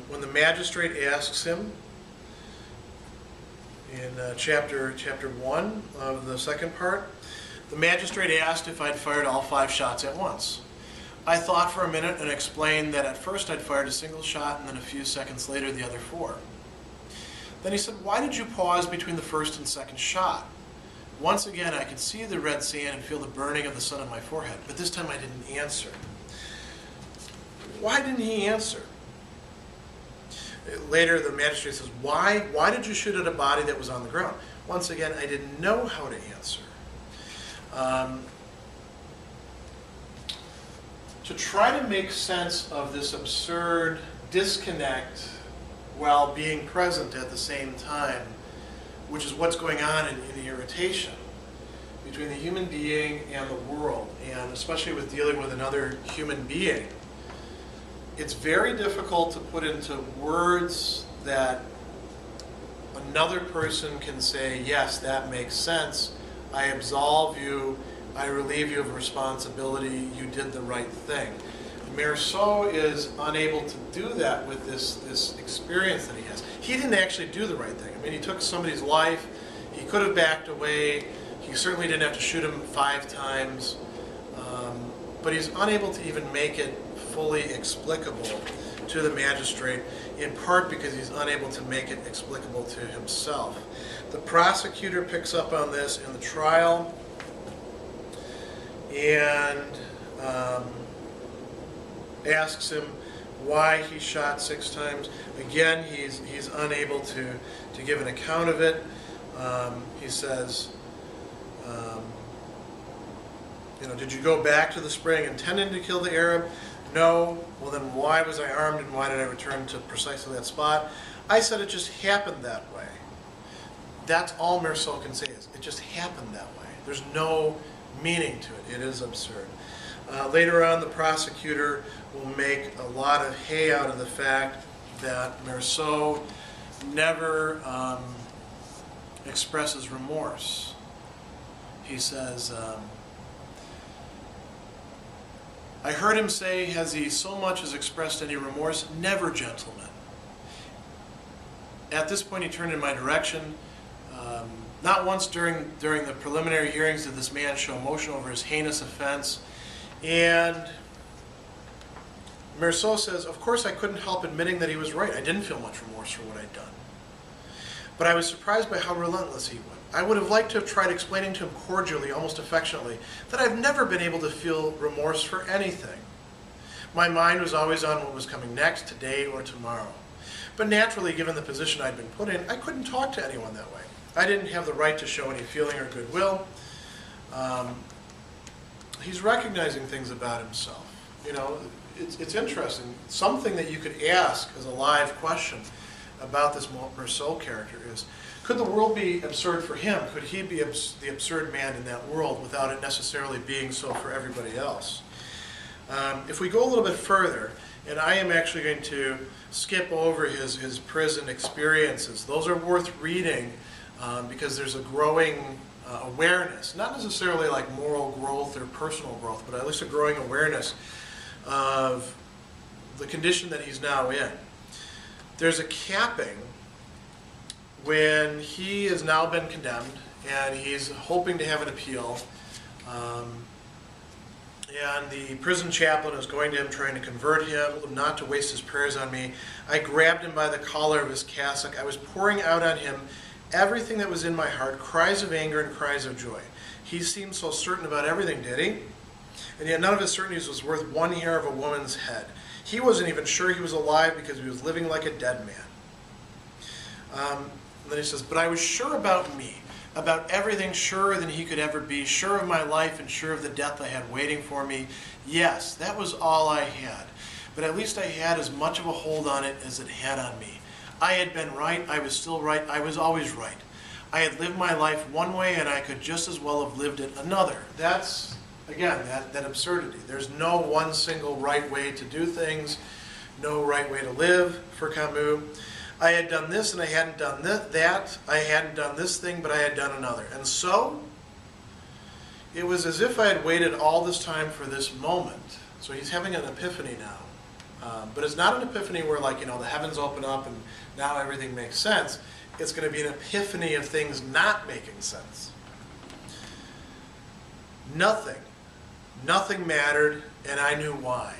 When the magistrate asks him, in chapter 1 of the second part, the magistrate asked if I'd fired all 5 shots at once. I thought for a minute and explained that at first I'd fired a single shot and then a few seconds later the other 4. Then he said, why did you pause between the first and second shot? Once again, I could see the red sand and feel the burning of the sun on my forehead, but this time I didn't answer. Why didn't he answer? Later, the magistrate says, why did you shoot at a body that was on the ground? Once again, I didn't know how to answer. To try to make sense of this absurd disconnect while being present at the same time, which is what's going on in the irritation between the human being and the world, and especially with dealing with another human being, it's very difficult to put into words that another person can say, yes, that makes sense, I absolve you, I relieve you of responsibility, you did the right thing. Meursault is unable to do that with this experience that he has. He didn't actually do the right thing. I mean, he took somebody's life, he could have backed away, he certainly didn't have to shoot him 5 times, but he's unable to even make it fully explicable to the magistrate, in part because he's unable to make it explicable to himself. The prosecutor picks up on this in the trial and asks him why he shot 6 times. Again, he's unable to give an account of it. He says, did you go back to the spring intending to kill the Arab? No. Well, then why was I armed and why did I return to precisely that spot? I said it just happened that way. That's all Meursault can say is, it just happened that way. There's no meaning to it. It is absurd. Later on, the prosecutor will make a lot of hay out of the fact that Meursault never expresses remorse. He says, I heard him say, has he so much as expressed any remorse? Never, gentlemen. At this point, he turned in my direction. Not once during the preliminary hearings did this man show emotion over his heinous offense. And Meursault says, of course I couldn't help admitting that he was right. I didn't feel much remorse for what I'd done. But I was surprised by how relentless he went. I would have liked to have tried explaining to him cordially, almost affectionately, that I've never been able to feel remorse for anything. My mind was always on what was coming next, today or tomorrow. But naturally, given the position I'd been put in, I couldn't talk to anyone that way. I didn't have the right to show any feeling or goodwill. He's recognizing things about himself. It's interesting. Something that you could ask as a live question about this Meursault character is, could the world be absurd for him? Could he be the absurd man in that world without it necessarily being so for everybody else? If we go a little bit further, and I am actually going to skip over his prison experiences. Those are worth reading because there's a growing awareness, not necessarily like moral growth or personal growth, but at least a growing awareness of the condition that he's now in. There's a capping when he has now been condemned and he's hoping to have an appeal. And the prison chaplain is going to him, trying to convert him, not to waste his prayers on me. I grabbed him by the collar of his cassock. I was pouring out on him everything that was in my heart, cries of anger and cries of joy. He seemed so certain about everything, did he? And yet none of his certainties was worth one hair of a woman's head. He wasn't even sure he was alive because he was living like a dead man. And then he says, but I was sure about me, about everything, surer than he could ever be, sure of my life and sure of the death I had waiting for me. Yes, that was all I had. But at least I had as much of a hold on it as it had on me. I had been right, I was still right, I was always right. I had lived my life one way and I could just as well have lived it another. That's, again, that absurdity. There's no one single right way to do things, no right way to live for Camus. I had done this and I hadn't done that. I hadn't done this thing, but I had done another. And so, it was as if I had waited all this time for this moment. So he's having an epiphany now. But it's not an epiphany where, like, the heavens open up and now everything makes sense. It's going to be an epiphany of things not making sense. Nothing mattered, and I knew why.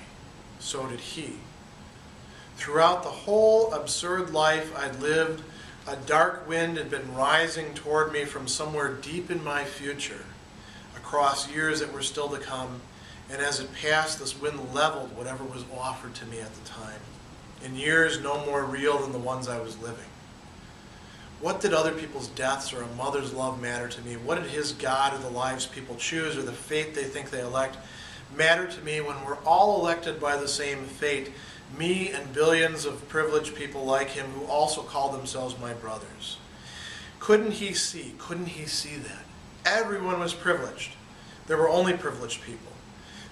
So did he. Throughout the whole absurd life I'd lived, a dark wind had been rising toward me from somewhere deep in my future, across years that were still to come, and as it passed, this wind leveled whatever was offered to me at the time, in years no more real than the ones I was living. What did other people's deaths or a mother's love matter to me? What did his God or the lives people choose or the fate they think they elect matter to me when we're all elected by the same fate, me and billions of privileged people like him who also call themselves my brothers? Couldn't he see that? Everyone was privileged. There were only privileged people.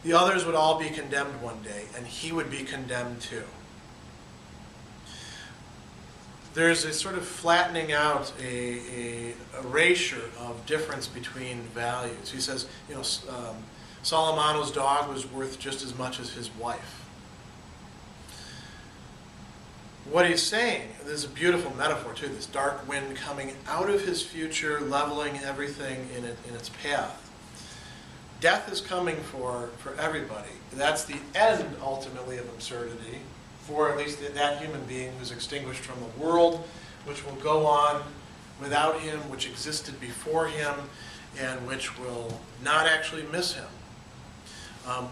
The others would all be condemned one day, and he would be condemned too. There's a sort of flattening out, a erasure of difference between values. He says, Solomano's dog was worth just as much as his wife. What he's saying, there's a beautiful metaphor too, this dark wind coming out of his future, leveling everything in its path. Death is coming for everybody. That's the end, ultimately, of absurdity. for at least that human being who's extinguished from the world, which will go on without him, which existed before him, and which will not actually miss him.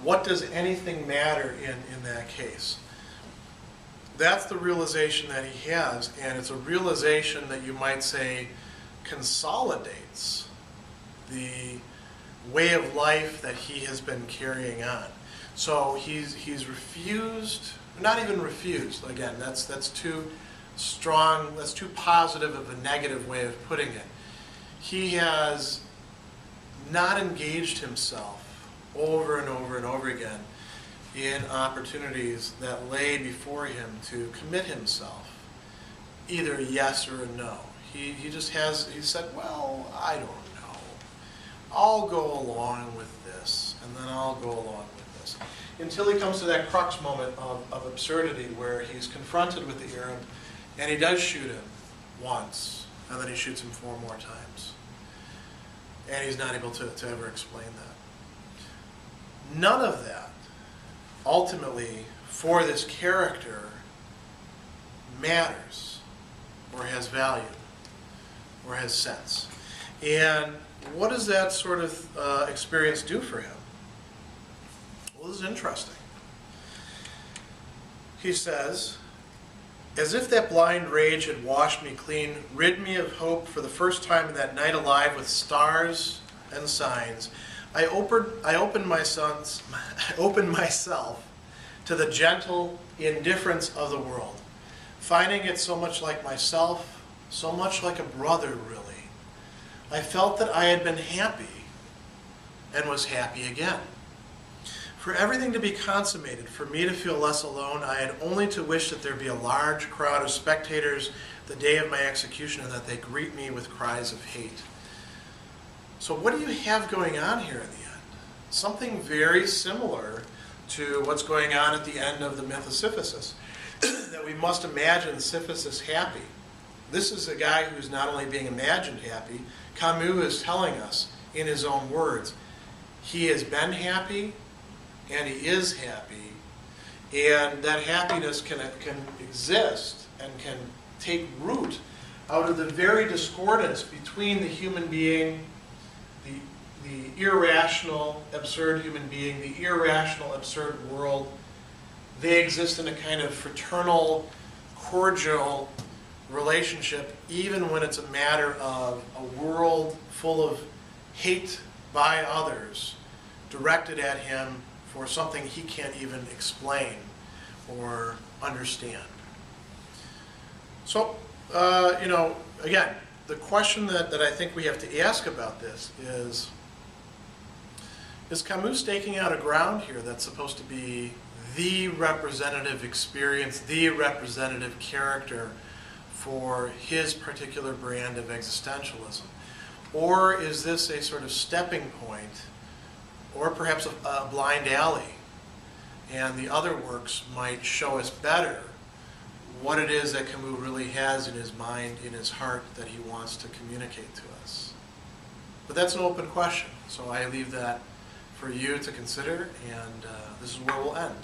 What does anything matter in that case? That's the realization that he has, and it's a realization that you might say consolidates the way of life that he has been carrying on. So he's refused, not even refused, again, that's too strong, that's too positive of a negative way of putting it. He has not engaged himself over and over and over again in opportunities that lay before him to commit himself, either a yes or a no. He just has, he said, well, I don't know. I'll go along with this, and then I'll go along with this. Until he comes to that crux moment of absurdity where he's confronted with the Arab, and he does shoot him once, and then he shoots him 4 more times. And he's not able to ever explain that. None of that, ultimately, for this character, matters, or has value, or has sense. And what does that sort of experience do for him? Well, this is interesting. He says, as if that blind rage had washed me clean, rid me of hope for the first time in that night alive with stars and signs, I opened myself to the gentle indifference of the world, finding it so much like myself, so much like a brother, really. I felt that I had been happy and was happy again. For everything to be consummated, for me to feel less alone, I had only to wish that there be a large crowd of spectators the day of my execution and that they greet me with cries of hate. So what do you have going on here in the end? Something very similar to what's going on at the end of the Myth of Sisyphus, that we must imagine Sisyphus happy. This is a guy who's not only being imagined happy, Camus is telling us in his own words, he has been happy and he is happy, and that happiness can exist and can take root out of the very discordance between the human being, the irrational, absurd human being, the irrational, absurd world. They exist in a kind of fraternal, cordial relationship, even when it's a matter of a world full of hate by others directed at him for something he can't even explain or understand. So, again, the question that I think we have to ask about this is Camus staking out a ground here that's supposed to be the representative experience, the representative character for his particular brand of existentialism? Or is this a sort of stepping point, or perhaps a blind alley, and the other works might show us better what it is that Camus really has in his mind, in his heart, that he wants to communicate to us? But that's an open question, so I leave that for you to consider, and this is where we'll end.